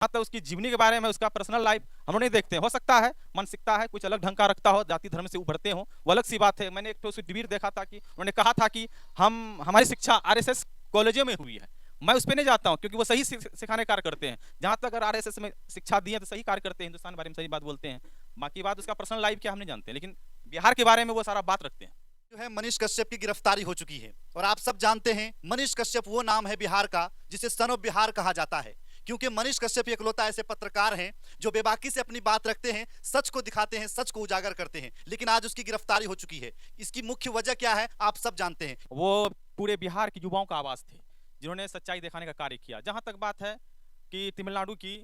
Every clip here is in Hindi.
हाँ, तो उसकी जीवनी के बारे में, उसका पर्सनल लाइफ हम लोग नहीं देखते हैं। हो सकता है मानसिकता है, कुछ अलग ढंग का रखता हो, जाति धर्म से उभरते हो, वो अलग सी बात है। मैंने एक तो उसकी डिबेट देखा था कि उन्होंने कहा था कि हमारी शिक्षा आरएसएस कॉलेजों में हुई है। मैं उस पर नहीं जाता हूँ क्योंकि वो सही सिखाने कार्य करते हैं। जहां तक अगर आरएसएस में शिक्षा दी है तो सही कार्य करते हैं, हिंदुस्तान के बारे में सही बात बोलते हैं। बाकी बात उसका पर्सनल लाइफ क्या हम नहीं जानते, लेकिन बिहार के बारे में वो सारा बात रखते हैं। जो है मनीष कश्यप की गिरफ्तारी हो चुकी है और आप सब जानते हैं मनीष कश्यप वो नाम है बिहार का जिसे सन ऑफ बिहार कहा जाता है, क्योंकि मनीष कश्यप इकलौता ऐसे पत्रकार हैं जो बेबाकी से अपनी बात रखते हैं, सच को दिखाते हैं, सच को उजागर करते हैं। लेकिन आज उसकी गिरफ्तारी हो चुकी है। इसकी मुख्य वजह क्या है आप सब जानते हैं। वो पूरे बिहार के युवाओं का आवाज थे जिन्होंने सच्चाई दिखाने का कार्य किया। जहां तक बात है कि तमिलनाडु की,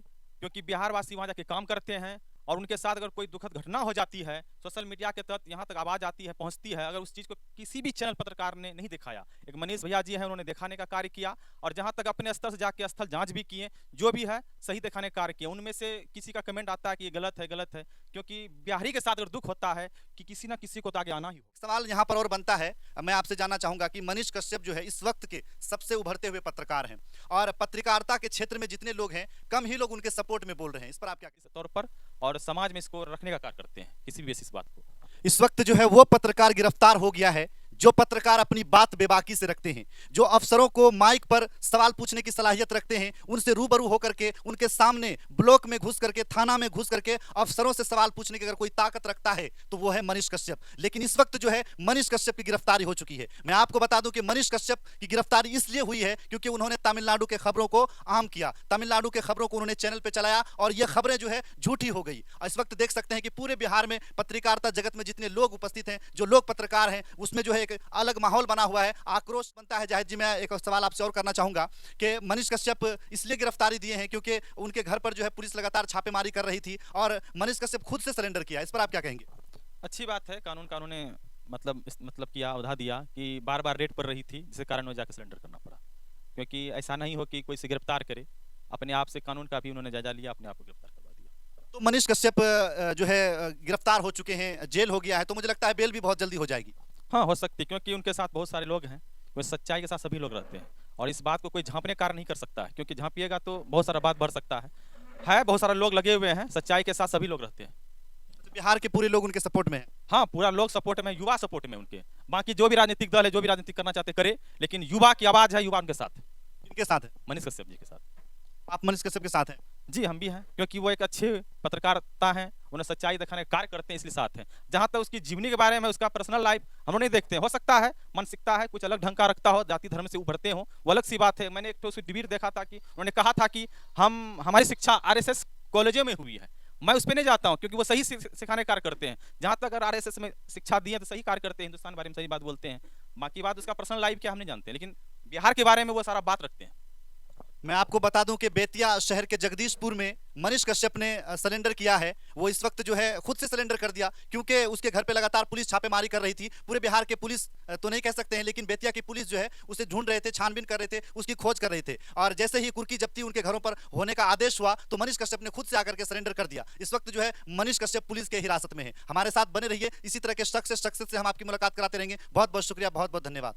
क्योंकि बिहार वासी वहां जाके काम करते हैं और उनके साथ अगर कोई दुखद घटना हो जाती है, सोशल मीडिया के तहत यहाँ तक आवाज आती है, पहुंचती है। अगर उस चीज को किसी भी चैनल पत्रकार ने नहीं दिखाया, एक मनीष भैया जी हैं, उन्होंने दिखाने का कार्य किया और जहां तक अपने स्तर से जाके स्थल जांच भी किए, जो भी है सही दिखाने का कार्य किया। उनमें से किसी का कमेंट आता है कि ये गलत है, गलत है, क्योंकि बिहारी के साथ अगर दुख होता है कि किसी ना किसी को तो आगे आना ही हो। सवाल यहाँ पर और बनता है, मैं आपसे जानना चाहूंगा कि मनीष कश्यप जो है इस वक्त के सबसे उभरते हुए पत्रकार हैं और पत्रकारिता के क्षेत्र में जितने लोग हैं कम ही लोग उनके सपोर्ट में बोल रहे हैं। इस पर आप क्या तौर पर और समाज में इसको रखने का कार्य करते हैं, किसी भी बेसिस बात को। इस वक्त जो है वो पत्रकार गिरफ्तार हो गया है जो पत्रकार अपनी बात बेबाकी से रखते हैं, जो अफसरों को माइक पर सवाल पूछने की सलाहियत रखते हैं, उनसे रूबरू होकर के उनके सामने ब्लॉक में घुस करके, थाना में घुस करके अफसरों से सवाल पूछने की अगर कोई ताकत रखता है तो वो है मनीष कश्यप। लेकिन इस वक्त जो है मनीष कश्यप की गिरफ्तारी हो चुकी है। मैं आपको बता दूं कि मनीष कश्यप की गिरफ्तारी इसलिए हुई है क्योंकि उन्होंने तमिलनाडु के खबरों को आम किया, तमिलनाडु के खबरों को उन्होंने चैनल पर चलाया और ये खबरें जो है झूठी हो गई। इस वक्त देख सकते हैं कि पूरे बिहार में पत्रकारिता जगत में जितने लोग उपस्थित हैं, जो लोग पत्रकार हैं, उसमें जो है एक अलग माहौल बना हुआ है, आक्रोश बनता है। जाहिद जी, मैं एक सवाल आपसे और करना चाहूंगा कि मनीष कश्यप इसलिए गिरफ्तारी दिए हैं क्योंकि उनके घर पर जो है पुलिस लगातार छापेमारी कर रही थी और मनीष कश्यप खुद से सरेंडर किया। इस पर आप क्या कहेंगे? अच्छी बात है, कानून ने मतलब किया, अवधा दिया कि बार बार रेड पड़ रही थी, जिसके कारण वो जाकर सरेंडर करना पड़ा। क्योंकि ऐसा नहीं हो कि कोई से गिरफ्तार करे, अपने आप से कानून का भी उन्होंने जायजा लिया, अपने आप को गिरफ्तार करवा दिया। तो मनीष कश्यप जो है गिरफ्तार हो चुके हैं, जेल हो गया है, तो मुझे लगता है बेल भी बहुत जल्दी हो जाएगी। हाँ, हो सकती है, क्योंकि उनके साथ बहुत सारे लोग हैं, वो सच्चाई के साथ सभी लोग रहते हैं और इस बात को कोई झांपने कार्य नहीं कर सकता है, क्योंकि झांपिएगा तो बहुत सारा बात बढ़ सकता है। बहुत सारे लोग लगे हुए हैं, सच्चाई के साथ सभी लोग रहते हैं। तो बिहार के पूरे लोग उनके सपोर्ट में हैं। हाँ, पूरा लोग सपोर्ट में, युवा सपोर्ट में उनके। बाकी जो भी राजनीतिक दल है, जो भी राजनीति करना चाहते करे, लेकिन युवा की आवाज है, युवा उनके साथ है। इनके साथ है? मनीष कश्यप जी के साथ। आप मनीष कश्यप के साथ हैं? जी, हम भी हैं, क्योंकि वो एक अच्छे पत्रकारिता हैं, उन्हें सच्चाई दिखाने का कार्य करते हैं, इसलिए साथ हैं। जहां तक उसकी जीवनी के बारे में, उसका पर्सनल लाइफ हम लोग नहीं देखते हैं। हो सकता है मानसिकता है, कुछ अलग ढंग का रखता हो, जाति धर्म से उभरते हो, वो अलग सी बात है। मैंने एक तो उसकी डिबेट देखा था कि उन्होंने कहा था कि हमारी शिक्षा आरएसएस कॉलेजों में हुई है। मैं उस पर नहीं जाता हूँ क्योंकि वो सही सिखाने कार्य करते हैं। जहां तक अगर आरएसएस में शिक्षा दी है तो सही कार्य करते हैं, हिंदुस्तान के बारे में सही बात बोलते हैं। बाकी बात उसका पर्सनल लाइफ क्या हम नहीं जानते, लेकिन बिहार के बारे में वो सारा बात रखते हैं। मैं आपको बता दूं कि बेतिया शहर के जगदीशपुर में मनीष कश्यप ने सरेंडर किया है। वो इस वक्त जो है खुद से सरेंडर कर दिया क्योंकि उसके घर पे लगातार पुलिस छापेमारी कर रही थी। पूरे बिहार के पुलिस तो नहीं कह सकते हैं, लेकिन बेतिया की पुलिस जो है उसे ढूंढ रहे थे, छानबीन कर रहे थे, उसकी खोज कर रहे थे। और जैसे ही कुर्की जब्ती उनके घरों पर होने का आदेश हुआ तो मनीष कश्यप ने खुद से आकर के सरेंडर कर दिया। इस वक्त जो है मनीष कश्यप पुलिस के हिरासत में है। हमारे साथ बने रहिए, इसी तरह के शख्स से हम आपकी मुलाकात कराते रहेंगे। बहुत बहुत शुक्रिया, बहुत बहुत धन्यवाद।